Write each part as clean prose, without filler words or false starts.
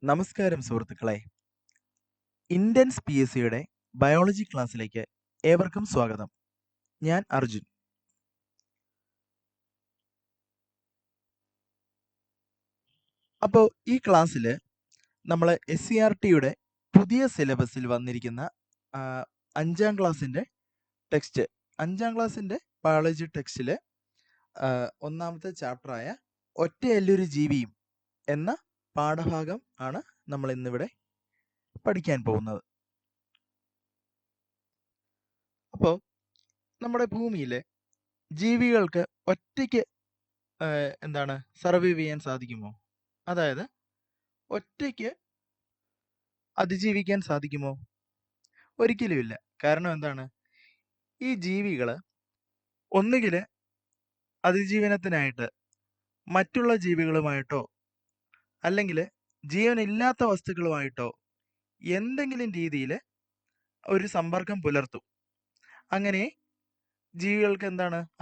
നമസ്കാരം സുഹൃത്തുക്കളെ. Indians PSCയുടെ biology ക്ലാസ്സിലേക്ക് ഏവർക്കും സ്വാഗതം. ഞാൻ അർജുൻ. അപ്പോൾ ഈ ക്ലാസ്സിൽ നമ്മൾ SCERTയുടെ പുതിയ സിലബസിൽ വന്നിരിക്കുന്ന 5ാം ക്ലാസ്സിൻ്റെ ടെക്സ്റ്റ്, 5ാം ക്ലാസ്സിൻ്റെ ബയോളജി ടെക്സ്റ്റിൽ ഒന്നാമത്തെ ചാപ്റ്ററായ ഒറ്റയെല്ലൊരു ജീവിയും എന്ന പാഠഭാഗം ആണ് നമ്മൾ ഇന്നിവിടെ പഠിക്കാൻ പോകുന്നത്. അപ്പോൾ നമ്മുടെ ഭൂമിയിലെ ജീവികൾക്ക് ഒറ്റയ്ക്ക് സർവൈവ് ചെയ്യാൻ സാധിക്കുമോ? അതായത് ഒറ്റയ്ക്ക് അതിജീവിക്കാൻ സാധിക്കുമോ? ഒരിക്കലുമില്ല. കാരണം എന്താണ്? ഈ ജീവികൾ ഒന്നുകിൽ അതിജീവനത്തിനായിട്ട് മറ്റുള്ള ജീവികളുമായിട്ടോ അല്ലെങ്കിൽ ജീവനില്ലാത്ത വസ്തുക്കളുമായിട്ടോ എന്തെങ്കിലും രീതിയിൽ ഒരു സമ്പർക്കം പുലർത്തും. അങ്ങനെ ജീവികൾക്ക്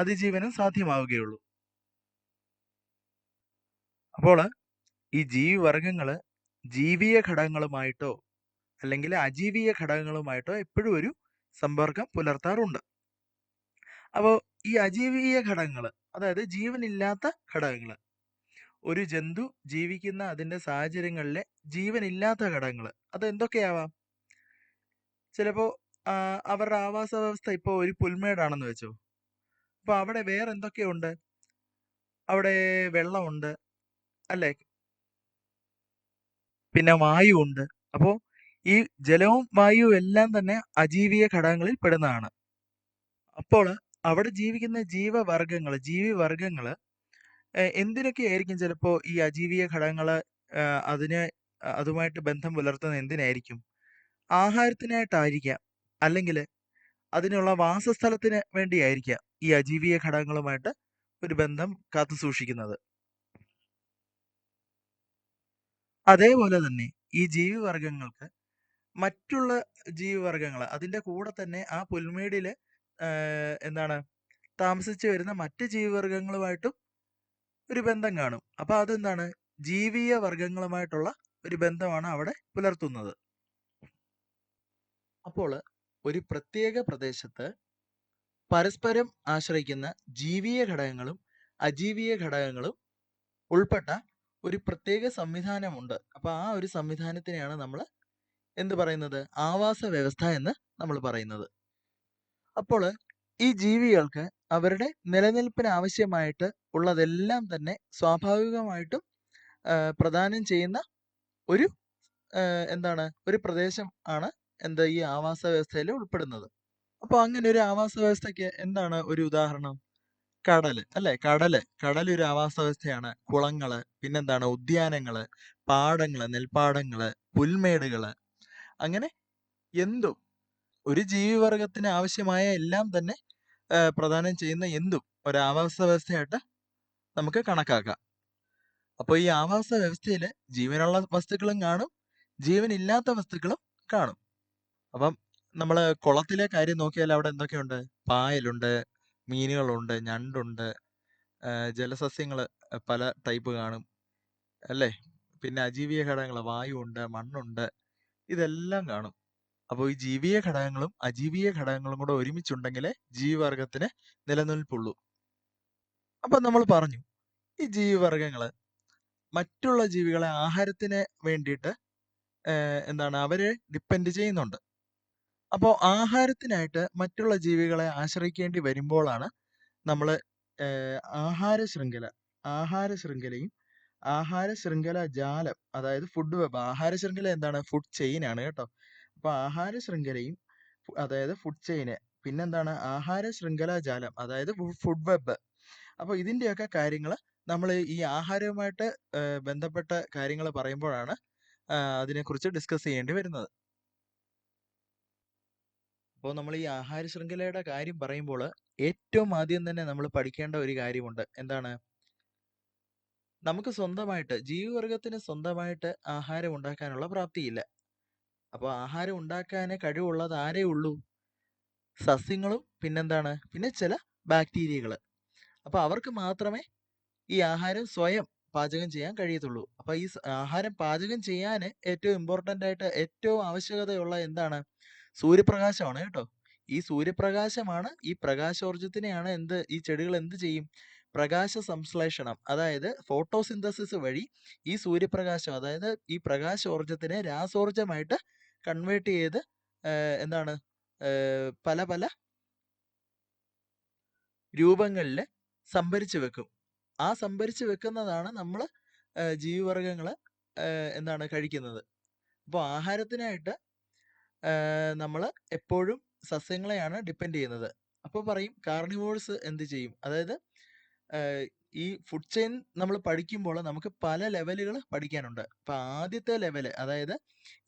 അതിജീവനം സാധ്യമാവുകയുള്ളൂ. അപ്പോൾ ഈ ജീവിവർഗങ്ങൾ ജീവീയ ഘടകങ്ങളുമായിട്ടോ അല്ലെങ്കിൽ അജീവീയ ഘടകങ്ങളുമായിട്ടോ എപ്പോഴും ഒരു സമ്പർക്കം പുലർത്താറുണ്ട്. അപ്പോൾ ഈ അജീവീയ ഘടകങ്ങൾ, അതായത് ജീവനില്ലാത്ത ഘടകങ്ങൾ, ഒരു ജന്തു ജീവിക്കുന്ന അതിൻ്റെ സാഹചര്യങ്ങളിലെ ജീവനില്ലാത്ത ഘടകങ്ങൾ അത് എന്തൊക്കെയാവാം? ചിലപ്പോൾ അവരുടെ ആവാസ വ്യവസ്ഥ ഇപ്പോൾ ഒരു പുൽമേടാണെന്ന് വെച്ചോ. അപ്പോൾ അവിടെ വേറെ എന്തൊക്കെയുണ്ട്? അവിടെ വെള്ളമുണ്ട്, അല്ലേ? പിന്നെ വായു ഉണ്ട്. അപ്പോൾ ഈ ജലവും വായുവും എല്ലാം തന്നെ അജീവീയ ഘടകങ്ങളിൽ പെടുന്നതാണ്. അപ്പോൾ അവിടെ ജീവിക്കുന്ന ജീവിവർഗങ്ങൾ എന്തിനൊക്കെയായിരിക്കും ചിലപ്പോൾ ഈ അജീവീയ ഘടകങ്ങൾ അതുമായിട്ട് ബന്ധം പുലർത്തുന്നത് എന്തിനായിരിക്കും? ആഹാരത്തിനായിട്ടായിരിക്കാം, അല്ലെങ്കിൽ അതിനുള്ള വാസസ്ഥലത്തിന് വേണ്ടിയായിരിക്കാം ഈ അജീവീയ ഘടകങ്ങളുമായിട്ട് ഒരു ബന്ധം കാത്തു സൂക്ഷിക്കുന്നത്. അതേപോലെ തന്നെ ഈ ജീവിവർഗങ്ങൾക്ക് മറ്റുള്ള ജീവിവർഗങ്ങൾ അതിൻ്റെ കൂടെ തന്നെ ആ പുൽമേടിൽ താമസിച്ചു വരുന്ന മറ്റ് ജീവിവർഗങ്ങളുമായിട്ടും ഒരു ബന്ധം കാണും. അപ്പോൾ അതെന്താണ്? ജീവിയ വർഗങ്ങളുമായിട്ടുള്ള ഒരു ബന്ധമാണ് അവിടെ പുലർത്തുന്നത്. അപ്പോൾ ഒരു പ്രത്യേക പ്രദേശത്ത് പരസ്പരം ആശ്രയിക്കുന്ന ജീവിയ ഘടകങ്ങളും അജീവീയ ഘടകങ്ങളും ഉൾപ്പെട്ട ഒരു പ്രത്യേക സംവിധാനമുണ്ട്. അപ്പോൾ ആ ഒരു സംവിധാനത്തിനെയാണ് നമ്മൾ എന്ത് പറയുന്നത്? ആവാസ വ്യവസ്ഥ എന്ന് നമ്മൾ പറയുന്നത്. അപ്പോൾ ഈ ജീവികൾക്ക് അവരുടെ നിലനിൽപ്പിന് ആവശ്യമായിട്ട് ഉള്ളതെല്ലാം തന്നെ സ്വാഭാവികമായിട്ടും പ്രദാനം ചെയ്യുന്ന ഒരു ഒരു പ്രദേശം ആണ് ഈ ആവാസ വ്യവസ്ഥയിൽ ഉൾപ്പെടുന്നത്. അപ്പോൾ അങ്ങനെ ഒരു ആവാസ വ്യവസ്ഥയ്ക്ക് എന്താണ് ഒരു ഉദാഹരണം? കടല്, അല്ലേ? കടൽ ഒരു ആവാസ വ്യവസ്ഥയാണ്. കുളങ്ങള്, പിന്നെന്താണ്? ഉദ്യാനങ്ങള്, പാടങ്ങള്, നെൽപ്പാടങ്ങള്, പുൽമേടുകള്, അങ്ങനെ എന്തും ഒരു ജീവിവർഗത്തിന് ആവശ്യമായ എല്ലാം തന്നെ പ്രദാനം ചെയ്യുന്ന എന്തും ഒരു ആവാസ വ്യവസ്ഥയായിട്ട് നമുക്ക് കണക്കാക്കാം. അപ്പോൾ ഈ ആവാസ വ്യവസ്ഥയിൽ ജീവനുള്ള വസ്തുക്കളും കാണും, ജീവനില്ലാത്ത വസ്തുക്കളും കാണും. അപ്പം നമ്മൾ കുളത്തിലെ കാര്യം നോക്കിയാൽ അവിടെ എന്തൊക്കെയുണ്ട്? പായലുണ്ട്, മീനുകളുണ്ട്, ഞണ്ടുണ്ട്, ജലസസ്യങ്ങൾ പല ടൈപ്പ് കാണും, അല്ലേ? പിന്നെ അജീവീയ ഘടകങ്ങൾ വായു ഉണ്ട്, മണ്ണുണ്ട്, ഇതെല്ലാം കാണും. അപ്പോൾ ഈ ജീവിയ ഘടകങ്ങളും അജീവീയ ഘടകങ്ങളും കൂടെ ഒരുമിച്ചുണ്ടെങ്കിലേ ജീവിവർഗത്തിന് നിലനിൽപ്പുള്ളൂ. അപ്പം നമ്മൾ പറഞ്ഞു ഈ ജീവിവർഗങ്ങൾ മറ്റുള്ള ജീവികളെ ആഹാരത്തിന് വേണ്ടിയിട്ട് അവരെ ഡിപ്പെൻഡ് ചെയ്യുന്നുണ്ട്. അപ്പോൾ ആഹാരത്തിനായിട്ട് മറ്റുള്ള ജീവികളെ ആശ്രയിക്കേണ്ടി വരുമ്പോഴാണ് നമ്മൾ ആഹാര ശൃംഖലയും ആഹാര ശൃംഖല ജാലം, അതായത് ഫുഡ് വെബ്. ആഹാര ശൃംഖല എന്താണ്? ഫുഡ് ചെയിൻ ആണ് കേട്ടോ. അപ്പോൾ ആഹാര ശൃംഖലയും അതായത് ഫുഡ് ചെയിന്, പിന്നെന്താണ്? ആഹാര ശൃംഖല ജാലം, അതായത് ഫുഡ് വെബ്. അപ്പോൾ ഇതിൻ്റെയൊക്കെ കാര്യങ്ങൾ നമ്മൾ ഈ ആഹാരവുമായിട്ട് ബന്ധപ്പെട്ട കാര്യങ്ങൾ പറയുമ്പോഴാണ് അതിനെക്കുറിച്ച് ഡിസ്കസ് ചെയ്യേണ്ടി വരുന്നത്. അപ്പോൾ നമ്മൾ ഈ ആഹാര ശൃംഖലയുടെ കാര്യം പറയുമ്പോൾ ഏറ്റവും ആദ്യം തന്നെ നമ്മൾ പഠിക്കേണ്ട ഒരു കാര്യമുണ്ട്. എന്താണ്? നമുക്ക് സ്വന്തമായിട്ട്, ജീവിവർഗത്തിന് സ്വന്തമായിട്ട് ആഹാരം ഉണ്ടാക്കാനുള്ള പ്രാപ്തിയില്ല. അപ്പോൾ ആഹാരം ഉണ്ടാക്കാൻ കഴിവുള്ളത് ആരേ ഉള്ളൂ? സസ്യങ്ങളും പിന്നെ ചില ബാക്ടീരിയകൾ. അപ്പോൾ അവർക്ക് മാത്രമേ ഈ ആഹാരം സ്വയം പാചകം ചെയ്യാൻ കഴിയത്തുള്ളൂ. അപ്പൊ ഈ ആഹാരം പാചകം ചെയ്യാന് ഏറ്റവും ഇമ്പോർട്ടന്റ് ആയിട്ട് ഏറ്റവും ആവശ്യകതയുള്ള എന്താണ്? സൂര്യപ്രകാശമാണ് കേട്ടോ. ഈ സൂര്യപ്രകാശമാണ് ഈ പ്രകാശോർജ്ജത്തിനെയാണ് ഈ ചെടികൾ എന്ത് ചെയ്യും? പ്രകാശ സംശ്ലേഷണം, അതായത് ഫോട്ടോസിന്തസിസ് വഴി ഈ സൂര്യപ്രകാശം, അതായത് ഈ പ്രകാശോർജ്ജത്തിനെ രാസോർജ്ജമായിട്ട് കൺവേർട്ട് ചെയ്ത് എന്താണ് പല പല രൂപങ്ങളില് സംഭരിച്ചു വെക്കും. ആ സംഭരിച്ചു വെക്കുന്നതാണ് നമ്മള് ജീവിവർഗങ്ങള് എന്താണ് കഴിക്കുന്നത്. അപ്പോൾ ആഹാരത്തിനായിട്ട് നമ്മള് എപ്പോഴും സസ്യങ്ങളെയാണ് ഡിപ്പെൻഡ് ചെയ്യുന്നത്. അപ്പൊ പറയും കാർണിവോഴ്സ് എന്ത് ചെയ്യും? അതായത് ഈ ഫുഡ് ചെയിൻ നമ്മൾ പഠിക്കുമ്പോൾ നമുക്ക് പല ലെവലുകൾ പഠിക്കാനുണ്ട്. അപ്പൊ ആദ്യത്തെ ലെവല്, അതായത്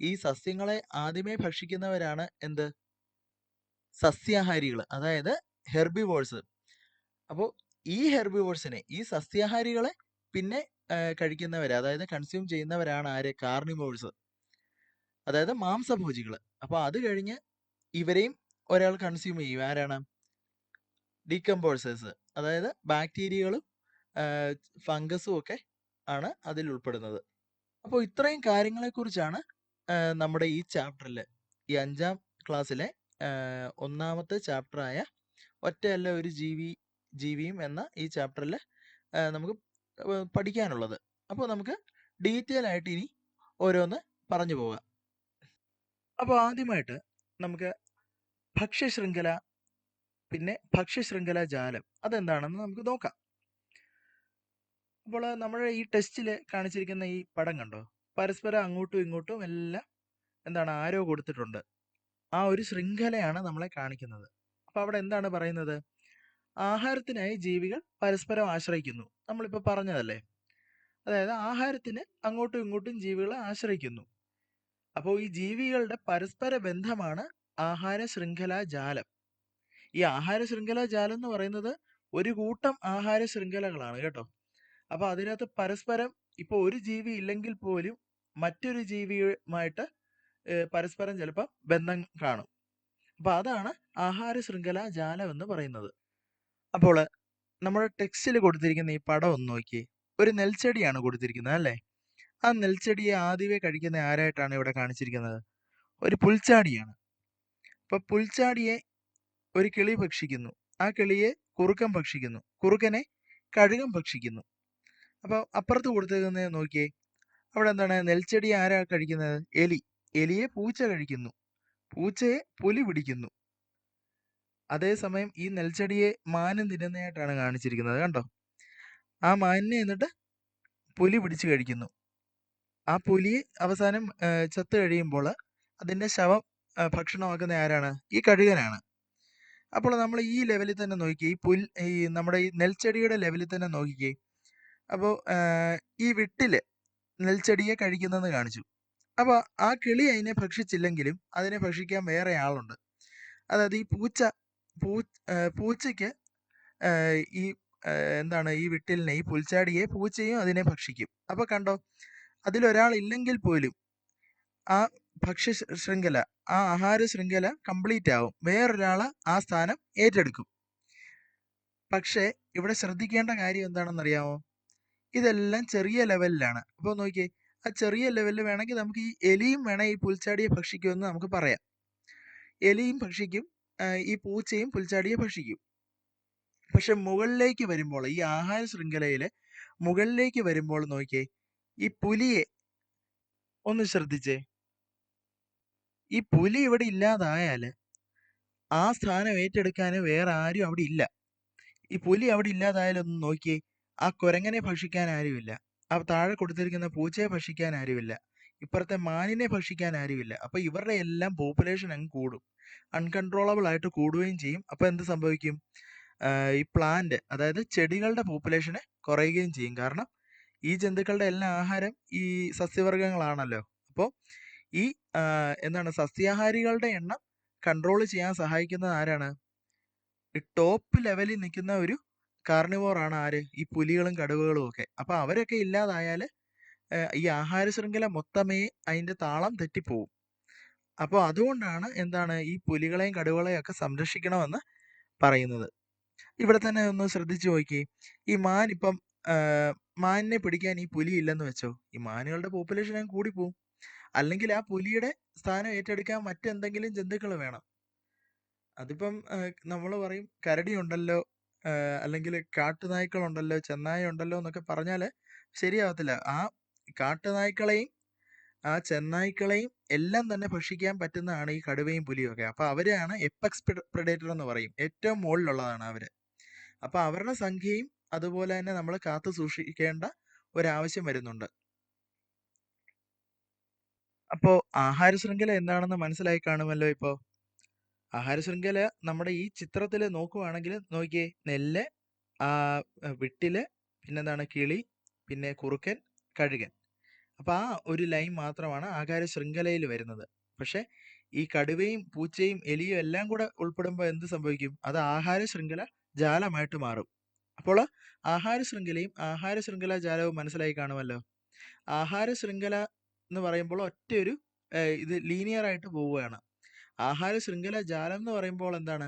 ഈ സസ്യങ്ങളെ ആദ്യമേ ഭക്ഷിക്കുന്നവരാണ് എന്ത്? സസ്യാഹാരികൾ, അതായത് ഹെർബിവോഴ്സ്. അപ്പോൾ ഈ ഹെർബിവോഴ്സിനെ, ഈ സസ്യാഹാരികളെ പിന്നെ കഴിക്കുന്നവര്, അതായത് കൺസ്യൂം ചെയ്യുന്നവരാണ് ആര്? കാർണിവോഴ്സ്, അതായത് മാംസഭോജികൾ. അപ്പൊ അത് കഴിഞ്ഞ് ഇവരെയും ഒരാൾ കൺസ്യൂം ചെയ്യും. ആരാണ്? ഡീകമ്പോസേഴ്സ്, അതായത് ബാക്ടീരിയകളും ഫംഗസും ഒക്കെ ആണ് അതിൽ ഉൾപ്പെടുന്നത്. അപ്പോൾ ഇത്രയും കാര്യങ്ങളെക്കുറിച്ചാണ് നമ്മുടെ ഈ ചാപ്റ്ററിൽ, ഈ 5ാം ക്ലാസ്സിലെ ഒന്നാമത്തെ ചാപ്റ്ററായ ഒറ്റയല്ല ഒരു ജീവിയും എന്ന ഈ ചാപ്റ്ററിൽ നമുക്ക് പഠിക്കാനുള്ളത്. അപ്പോൾ നമുക്ക് ഡീറ്റെയിൽ ആയിട്ട് ഇനി ഓരോന്ന് പറഞ്ഞു പോകാം. അപ്പോൾ ആദ്യമായിട്ട് നമുക്ക് ഭക്ഷ്യശൃംഖല, പിന്നെ ഭക്ഷ്യശൃംഖല ജാലം അതെന്താണെന്ന് നമുക്ക് നോക്കാം. അപ്പോൾ നമ്മുടെ ഈ ടെസ്റ്റിൽ കാണിച്ചിരിക്കുന്ന ഈ പടം കണ്ടോ? പരസ്പരം അങ്ങോട്ടും ഇങ്ങോട്ടും എല്ലാം എന്താണ് ആരോ കൊടുത്തിട്ടുണ്ട്. ആ ഒരു ശൃംഖലയാണ് നമ്മളെ കാണിക്കുന്നത്. അപ്പൊ അവിടെ എന്താണ് പറയുന്നത്? ആഹാരത്തിനായി ജീവികൾ പരസ്പരം ആശ്രയിക്കുന്നു. നമ്മളിപ്പോൾ പറഞ്ഞതല്ലേ. അതായത് ആഹാരത്തിന് അങ്ങോട്ടും ഇങ്ങോട്ടും ജീവികളെ ആശ്രയിക്കുന്നു. അപ്പോൾ ഈ ജീവികളുടെ പരസ്പര ബന്ധമാണ് ആഹാര ശൃംഖലാ ജാലം. ഈ ആഹാര ശൃംഖലാ ജാലം എന്ന് പറയുന്നത് ഒരു കൂട്ടം ആഹാര ശൃംഖലകളാണ് കേട്ടോ. അപ്പൊ അതിനകത്ത് പരസ്പരം, ഇപ്പൊ ഒരു ജീവി ഇല്ലെങ്കിൽ പോലും മറ്റൊരു ജീവിയുമായിട്ട് പരസ്പരം ചിലപ്പോൾ ബന്ധം കാണും. അപ്പൊ അതാണ് ആഹാര ശൃംഖല ജാലം എന്ന് പറയുന്നത്. അപ്പോൾ നമ്മുടെ ടെക്സ്റ്റിൽ കൊടുത്തിരിക്കുന്ന ഈ പടം ഒന്ന് നോക്കി. ഒരു നെൽച്ചെടിയാണ് കൊടുത്തിരിക്കുന്നത് അല്ലേ? ആ നെൽച്ചെടിയെ ആദ്യമേ കഴിക്കുന്ന ആരായിട്ടാണ് ഇവിടെ കാണിച്ചിരിക്കുന്നത്? ഒരു പുൽച്ചാടിയാണ്. അപ്പൊ പുൽച്ചാടിയെ ഒരു കിളി ഭക്ഷിക്കുന്നു. ആ കിളിയെ കുറുക്കൻ ഭക്ഷിക്കുന്നു. കുറുക്കനെ കഴുകൻ ഭക്ഷിക്കുന്നു. അപ്പൊ അപ്പുറത്ത് കൊടുത്തിരിക്കുന്നത് നോക്കിയേ. അവിടെ എന്താണ്? നെൽച്ചെടിയെ ആരാ കഴിക്കുന്നത്? എലി. എലിയെ പൂച്ച കഴിക്കുന്നു. പൂച്ചയെ പുലി പിടിക്കുന്നു. അതേസമയം ഈ നെൽച്ചെടിയെ മാനും തിന്നുന്നതായിട്ടാണ് കാണിച്ചിരിക്കുന്നത്. കണ്ടോ? ആ മാനിനെ എന്നിട്ട് പുലി പിടിച്ചു കഴിക്കുന്നു. ആ പുലി അവസാനം ചത്തു കഴിയുമ്പോൾ അതിന്റെ ശവം ഭക്ഷണമാക്കുന്ന ആരാണ്? ഈ കഴുകനാണ്. അപ്പോൾ നമ്മൾ ഈ ലെവലിൽ തന്നെ നോക്കിയേ. ഈ നമ്മുടെ ഈ നെൽച്ചെടിയുടെ ലെവലിൽ തന്നെ നോക്കിക്കേ. അപ്പോൾ ഈ വിട്ടില് നെൽച്ചെടിയെ കഴിക്കുന്നെന്ന് കാണിച്ചു. അപ്പൊ ആ കിളി അതിനെ ഭക്ഷിച്ചില്ലെങ്കിലും അതിനെ ഭക്ഷിക്കാൻ വേറെ ആളുണ്ട്. അതായത് ഈ പൂച്ചയ്ക്ക് ഈ എന്താണ്, ഈ വിട്ടിലിനെ, ഈ പുൽച്ചാടിയെ പൂച്ചയും അതിനെ ഭക്ഷിക്കും. അപ്പൊ കണ്ടോ, അതിലൊരാൾ ഇല്ലെങ്കിൽ പോലും ആ ഭക്ഷ്യ ശൃംഖല, ആ ആഹാര ശൃംഖല കംപ്ലീറ്റ് ആവും. വേറൊരാള് ആ സ്ഥാനം ഏറ്റെടുക്കും. പക്ഷേ ഇവിടെ ശ്രദ്ധിക്കേണ്ട കാര്യം എന്താണെന്നറിയാമോ? ഇതെല്ലാം ചെറിയ ലെവലിലാണ്. അപ്പൊ നോക്കിയേ, ആ ചെറിയ ലെവലിൽ വേണമെങ്കിൽ നമുക്ക് ഈ എലിയും വേണേൽ ഈ പുൽച്ചാടിയെ ഭക്ഷിക്കുമെന്ന് നമുക്ക് പറയാം. എലിയും ഭക്ഷിക്കും, ഈ പൂച്ചയും പുൽച്ചാടിയെ ഭക്ഷിക്കും. പക്ഷെ മുകളിലേക്ക് വരുമ്പോൾ, ഈ ആഹാര ശൃംഖലയില് മുകളിലേക്ക് വരുമ്പോൾ നോക്കിയേ, ഈ പുലിയെ ഒന്ന് ശ്രദ്ധിച്ചേ. ഈ പുലി ഇവിടെ ഇല്ലാതായാല് ആ സ്ഥാനം ഏറ്റെടുക്കാൻ വേറെ ആരും അവിടെ ഇല്ല. ഈ പുലി അവിടെ ഇല്ലാതായാലൊന്ന് നോക്കിയേ, ആ കുരങ്ങനെ ഭക്ഷിക്കാൻ ആരുമില്ല. ആ താഴെ കൊടുത്തിരിക്കുന്ന പൂച്ചയെ ഭക്ഷിക്കാൻ ആരുമില്ല. ഇപ്പുറത്തെ മാനിനെ ഭക്ഷിക്കാൻ ആരുമില്ല. അപ്പൊ ഇവരുടെ എല്ലാം പോപ്പുലേഷൻ അങ്ങ് കൂടും. അൺകൺട്രോളബിൾ ആയിട്ട് കൂടുകയും ചെയ്യും. അപ്പൊ എന്ത് സംഭവിക്കും? ഈ പ്ലാന്റ്, അതായത് ചെടികളുടെ പോപ്പുലേഷന് കുറയുകയും ചെയ്യും. കാരണം ഈ ജന്തുക്കളുടെ എല്ലാം ആഹാരം ഈ സസ്യവർഗ്ഗങ്ങളാണല്ലോ. അപ്പോൾ ഈ എന്താണ്, സസ്യാഹാരികളുടെ എണ്ണം കൺട്രോൾ ചെയ്യാൻ സഹായിക്കുന്നത് ആരാണ്? ഈ ടോപ്പ് ലെവലിൽ നിൽക്കുന്ന ഒരു കാർണിവോർ ആണ് ആര്? ഈ പുലികളും കടുവകളും ഒക്കെ. അപ്പൊ അവരൊക്കെ ഇല്ലാതായാല് ഈ ആഹാര ശൃംഖല മൊത്തമേ അതിന്റെ താളം തെറ്റിപ്പോവും. അപ്പോൾ അതുകൊണ്ടാണ് എന്താണ്, ഈ പുലികളെയും കടുവകളെയും ഒക്കെ സംരക്ഷിക്കണമെന്ന് പറയുന്നത്. ഇവിടെ തന്നെ ഒന്ന് ശ്രദ്ധിച്ചു നോക്കി. ഈ മാൻ ഇപ്പം മാനിനെ പിടിക്കാൻ ഈ പുലി ഇല്ലെന്ന് വെച്ചോ, ഈ മാനുകളുടെ പോപ്പുലേഷൻ അങ്ങ് കൂടിപ്പോവും. അല്ലെങ്കിൽ ആ പുലിയുടെ സ്ഥാനം ഏറ്റെടുക്കാൻ മറ്റെന്തെങ്കിലും ജന്തുക്കൾ വേണം. അതിപ്പം നമ്മൾ പറയും കരടി ഉണ്ടല്ലോ, അല്ലെങ്കിൽ കാട്ടുനായ്ക്കളുണ്ടല്ലോ, ചെന്നായ ഉണ്ടല്ലോ എന്നൊക്കെ പറഞ്ഞാൽ ശരിയാവത്തില്ല. ആ കാട്ടുനായ്ക്കളെയും ആ ചെന്നായ്ക്കളെയും എല്ലാം തന്നെ ഭക്ഷിക്കാൻ പറ്റുന്നതാണ് ഈ കടുവയും പുലിയും ഒക്കെ. അപ്പൊ അവരെയാണ് എപ്പക്സ് പ്രെഡേറ്റർ എന്ന് പറയും. ഏറ്റവും മുകളിലുള്ളതാണ് അവര്. അപ്പൊ അവരുടെ സംഖ്യയും അതുപോലെ തന്നെ നമ്മൾ കാത്തു സൂക്ഷിക്കേണ്ട ഒരാവശ്യം വരുന്നുണ്ട്. അപ്പോ ആഹാര ശൃംഖല എന്താണെന്ന് മനസ്സിലായി കാണുമല്ലോ ഇപ്പോ. ആഹാര ശൃംഖല നമ്മുടെ ഈ ചിത്രത്തിൽ നോക്കുവാണെങ്കിൽ നോക്കിയേ, നെല്ല്, വിട്ടില്, പിന്നെന്താണ് കിളി, പിന്നെ കുറുക്കൻ, കഴുകൻ. അപ്പൊ ആ ഒരു ലൈൻ മാത്രമാണ് ആഹാര ശൃംഖലയിൽ വരുന്നത്. പക്ഷെ ഈ കടുവയും പൂച്ചയും എലിയും എല്ലാം കൂടെ ഉൾപ്പെടുമ്പോൾ എന്ത് സംഭവിക്കും? അത് ആഹാര ശൃംഖല ജാലമായിട്ട് മാറും. അപ്പോൾ ആഹാര ശൃംഖലയും ആഹാര ശൃംഖല ജാലവും മനസ്സിലായി കാണുമല്ലോ. ആഹാര ശൃംഖല എന്ന് പറയുമ്പോൾ ഒറ്റ ഒരു ഇത് ലീനിയർ ആയിട്ട് പോവുകയാണ്. ആഹാര ശൃംഖല ജാലം എന്ന് പറയുമ്പോൾ എന്താണ്?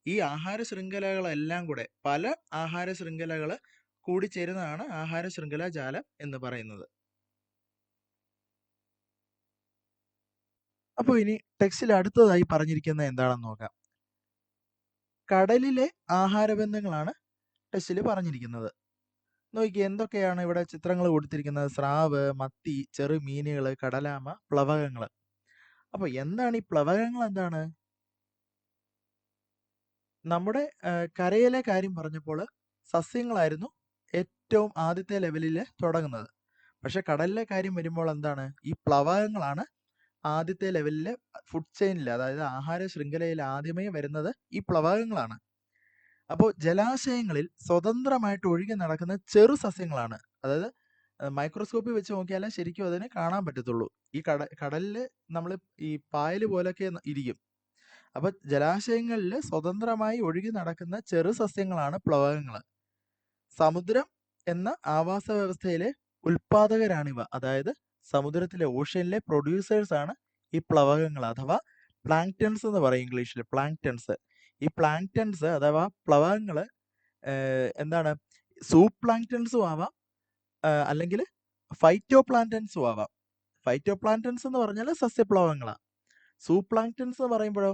ഈ ആഹാര ശൃംഖലകളെല്ലാം കൂടെ പല ആഹാര ശൃംഖലകൾ കൂടിച്ചേരുന്നതാണ് ആഹാര ശൃംഖല ജാലം എന്ന് പറയുന്നത്. അപ്പോൾ ഇനി ടെക്സ്റ്റിൽ അടുത്തതായി പറഞ്ഞിരിക്കുന്നത് എന്താണെന്ന് നോക്കാം. കടലിലെ ആഹാരബന്ധങ്ങളാണ് ടെക്സ്റ്റിൽ പറഞ്ഞിരിക്കുന്നത്. നോക്കിയേ, എന്തൊക്കെയാണ് ഇവിടെ ചിത്രങ്ങൾ കൊടുത്തിരിക്കുന്നത്? സ്രാവ്, മത്തി, ചെറുമീനുകൾ, കടലാമ, പ്ലവകങ്ങൾ. അപ്പൊ എന്താണ് ഈ പ്ലവകങ്ങൾ? എന്താണ്? നമ്മുടെ കരയിലെ കാര്യം പറഞ്ഞപ്പോൾ സസ്യങ്ങളായിരുന്നു ഏറ്റവും ആദ്യത്തെ ലെവലിൽ തുടങ്ങുന്നത്. പക്ഷെ കടലിലെ കാര്യം വരുമ്പോൾ എന്താണ്? ഈ പ്ലവകങ്ങളാണ് ആദ്യത്തെ ലെവലിലെ ഫുഡ് ചെയിനിൽ, അതായത് ആഹാര ശൃംഖലയിൽ ആദ്യമേ വരുന്നത് ഈ പ്ലവകങ്ങളാണ്. അപ്പോൾ ജലാശയങ്ങളിൽ സ്വതന്ത്രമായിട്ട് ഒഴുകി നടക്കുന്ന ചെറു സസ്യങ്ങളാണ്. അതായത് മൈക്രോസ്കോപ്പിൽ വെച്ച് നോക്കിയാലേ ശരിക്കും അതിനെ കാണാൻ പറ്റത്തുള്ളൂ. ഈ കടലിൽ നമ്മൾ ഈ പായൽ പോലൊക്കെ ഇരിക്കും. അപ്പൊ ജലാശയങ്ങളിൽ സ്വതന്ത്രമായി ഒഴുകി നടക്കുന്ന ചെറു സസ്യങ്ങളാണ് പ്ലവകങ്ങൾ. സമുദ്രം എന്ന ആവാസ വ്യവസ്ഥയിലെ ഉൽപാദകരാണിവ. അതായത് സമുദ്രത്തിലെ ഓഷ്യനിലെ പ്രൊഡ്യൂസേഴ്സ് ആണ് ഈ പ്ലവകങ്ങൾ, അഥവാ പ്ലാങ്ക്ടൺസ് എന്ന് പറയും ഇംഗ്ലീഷിൽ. പ്ലാങ്ക്ടൺസ്. ഈ പ്ലാങ്ക്ടൺസ് അഥവാ പ്ലവകങ്ങൾ എന്താണ്? സൂപ്പ് പ്ലാങ്ക്ടൺസും ആവാം, അല്ലെങ്കിൽ ഫൈറ്റോ പ്ലാങ്ക്ടൺസും ആവാം. ഫൈറ്റോ പ്ലാങ്ക്ടൺസ് എന്ന് പറഞ്ഞാൽ സസ്യപ്ലവകങ്ങളാണ്. സൂപ്പ് പ്ലാങ്ക്ടൺസ് എന്ന് പറയുമ്പോഴോ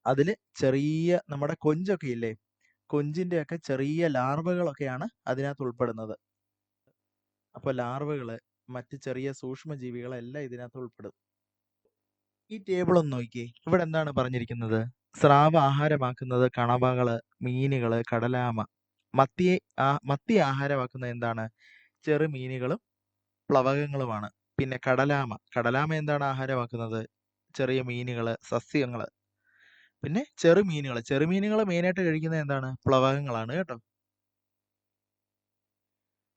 അതില് ചെറിയ നമ്മുടെ കൊഞ്ചൊക്കെ ഇല്ലേ, കൊഞ്ചിന്റെ ഒക്കെ ചെറിയ ലാർവകളൊക്കെയാണ് അതിനകത്ത് ഉൾപ്പെടുന്നത്. അപ്പൊ ലാർവകള്, മറ്റ് ചെറിയ സൂക്ഷ്മജീവികളെല്ലാം ഇതിനകത്ത് ഉൾപ്പെടും. ഈ ടേബിൾ ഒന്ന് നോക്കിയേ, ഇവിടെ എന്താണ് പറഞ്ഞിരിക്കുന്നത്? സ്രാവ് ആഹാരമാക്കുന്നത് കണവകള്, മീനുകള്, കടലാമ. മത്തി ആഹാരമാക്കുന്നത് എന്താണ്? ചെറുമീനുകളും പ്ലവകങ്ങളുമാണ്. പിന്നെ കടലാമ എന്താണ് ആഹാരമാക്കുന്നത്? ചെറിയ മീനുകള്, സസ്യങ്ങള്. പിന്നെ ചെറുമീനുകൾ മെയിനായിട്ട് കഴിക്കുന്നത് എന്താണ്? പ്ലവകങ്ങളാണ് കേട്ടോ.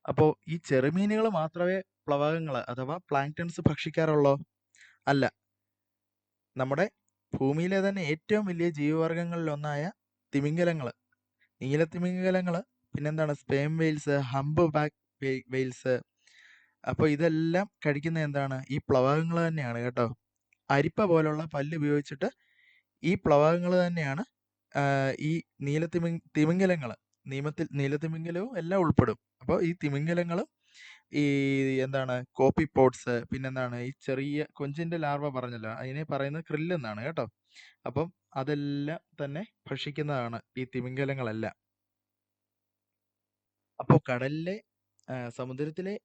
അപ്പോൾ ഈ ചെറുമീനുകൾ മാത്രമേ പ്ലവകങ്ങൾ അഥവാ പ്ലാങ്ക്ടൺസ് ഭക്ഷിക്കാറുള്ളോ? അല്ല. നമ്മുടെ ഭൂമിയിലെ തന്നെ ഏറ്റവും വലിയ ജീവിവർഗങ്ങളിൽ ഒന്നായ തിമിംഗലങ്ങൾ, നീലത്തിമിംഗലങ്ങൾ, പിന്നെന്താണ് sperm Wales, hump back Wales. അപ്പോൾ ഇതെല്ലാം കഴിക്കുന്നത് എന്താണ്? ഈ പ്ലവകങ്ങൾ തന്നെയാണ് കേട്ടോ. അരിപ്പ പോലുള്ള പല്ല് ഉപയോഗിച്ചിട്ട് ഈ പ്ലവകങ്ങൾ തന്നെയാണ് ഈ തിമിംഗലങ്ങൾ, നീലത്തിമിംഗലവും എല്ലാം ഉൾപ്പെടും. അപ്പോൾ ഈ തിമിംഗലങ്ങളും ഈ എന്താണ് കോപ്പി പോട്സ്, പിന്നെന്താണ് ഈ ചെറിയ കൊഞ്ചിന്റെ ലാർവ പറഞ്ഞല്ലോ, അതിനെ പറയുന്നത് ക്രില്ല് എന്നാണ് കേട്ടോ. അപ്പം അതെല്ലാം തന്നെ ഭക്ഷിക്കുന്നതാണ് ഈ തിമിംഗലങ്ങളെല്ലാം. അപ്പോൾ കടലിലെ സമുദ്രത്തിലെ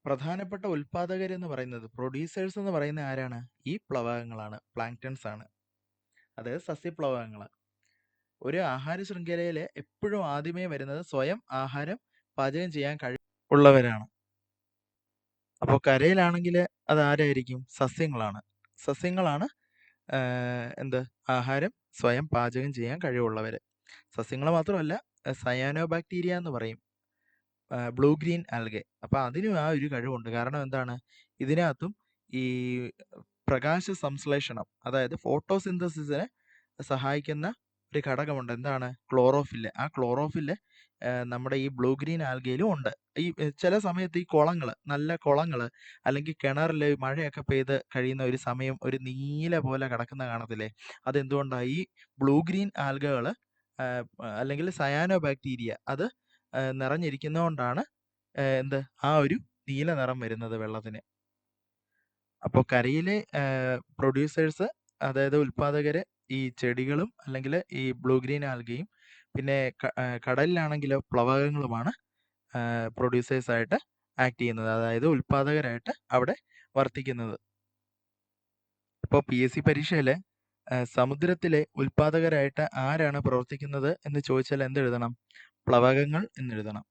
പ്രധാനപ്പെട്ട ഉൽപാദകരെന്ന് പറയുന്നത്, പ്രൊഡ്യൂസേഴ്സ് എന്ന് പറയുന്ന ആരാണ്? ഈ പ്ലവകങ്ങളാണ്, പ്ലാങ്ക്ടൺസ് ആണ്, അതായത് സസ്യപ്ലവകങ്ങൾ. ഒരു ആഹാര ശൃംഖലയിൽ എപ്പോഴും ആദ്യമേ വരുന്നത് സ്വയം ആഹാരം പാചകം ചെയ്യാൻ കഴിവുള്ളവരാണ്. അപ്പോൾ കരയിലാണെങ്കിൽ അത് ആരായിരിക്കും? സസ്യങ്ങളാണ് എന്ത്? ആഹാരം സ്വയം പാചകം ചെയ്യാൻ കഴിവുള്ളവർ. സസ്യങ്ങൾ മാത്രമല്ല, സയാനോ ബാക്ടീരിയ എന്ന് പറയും, ബ്ലൂ ഗ്രീൻ ആൽഗെ. അപ്പോൾ അതിനും ആ ഒരു കഴിവുണ്ട്. കാരണം എന്താണ്? ഇതിനകത്തും ഈ പ്രകാശ സംശ്ലേഷണം, അതായത് ഫോട്ടോസിന്തസിസിനെ സഹായിക്കുന്ന ഒരു ഘടകമുണ്ട്. എന്താണ്? ക്ലോറോഫില്ല്. ആ ക്ലോറോഫില്ല് നമ്മുടെ ഈ ബ്ലൂ ഗ്രീൻ ആൽഗയിലും ഉണ്ട്. ഈ ചില സമയത്ത് ഈ നല്ല കുളങ്ങള് അല്ലെങ്കിൽ കിണറിൽ മഴയൊക്കെ പെയ്ത് കഴിയുന്ന ഒരു സമയം ഒരു നീല പോലെ കിടക്കുന്ന കാണത്തില്ലേ? അതെന്തുകൊണ്ടാണ്? ഈ ബ്ലൂ ഗ്രീൻ ആൽഗകൾ അല്ലെങ്കിൽ സയാനോ ബാക്ടീരിയ അത് നിറഞ്ഞിരിക്കുന്നതുകൊണ്ടാണ് എന്ത് ആ ഒരു നീല നിറം വരുന്നത് വെള്ളത്തിന്. അപ്പോൾ കരയിലെ പ്രൊഡ്യൂസേഴ്സ്, അതായത് ഉൽപാദകര്, ഈ ചെടികളും അല്ലെങ്കിൽ ഈ ബ്ലൂ ഗ്രീൻ ആൽഗയും, പിന്നെ കടലിലാണെങ്കിലോ പ്ലവകങ്ങളുമാണ് പ്രൊഡ്യൂസേഴ്സ് ആയിട്ട് ആക്ട് ചെയ്യുന്നത്, അതായത് ഉൽപാദകരായിട്ട് അവിടെ വർത്തിക്കുന്നത്. അപ്പോൾ PSC പരീക്ഷയിൽ സമുദ്രത്തിലെ ഉൽപാദകരായിട്ട് ആരാണ് പ്രവർത്തിക്കുന്നത് എന്ന് ചോദിച്ചാൽ എന്തെഴുതണം? പ്ലവകങ്ങൾ എന്നെഴുതണം.